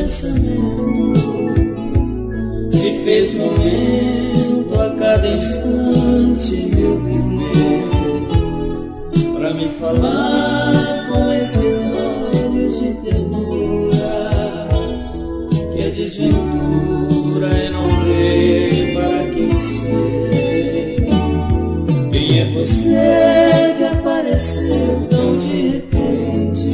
pensamento se fez momento a cada instante meu viver, pra me falar com esses olhos de ternura, que a desventura é não ver para quem sei. Quem é você que apareceu tão de repente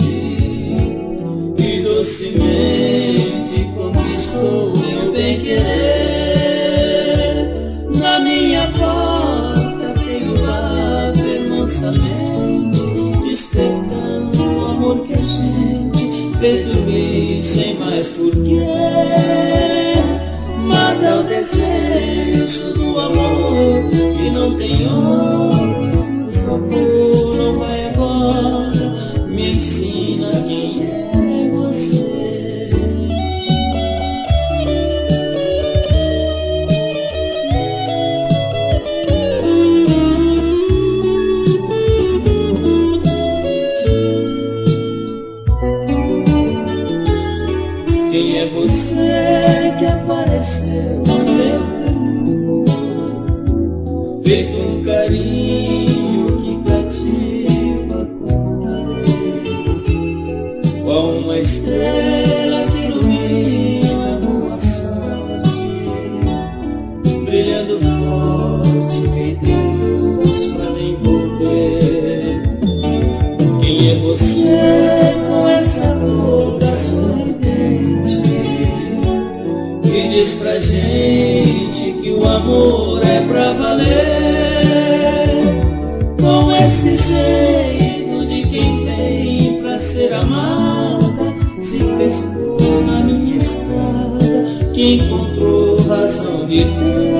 e docemente conquistou meu bem-querer? Na minha porta veio bater mansamente, despertando o amor que a gente fez dormir sem mais porquê. Mata o desejo do amor que não tem hora. Por favor, não vai agora, me ensina quem é você. Quem é você que apareceu no meu caminho, feito um carinho que cativa qualquer, qual uma estrela que ilumina uma sorte, brilhando forte, feito em luz pra me envolver. Quem é você com essa boca sorridente que diz pra gente que o amor é pra valer, com esse jeito de quem vem pra ser amada, se fez cor na minha estrada, que encontrou razão de ter.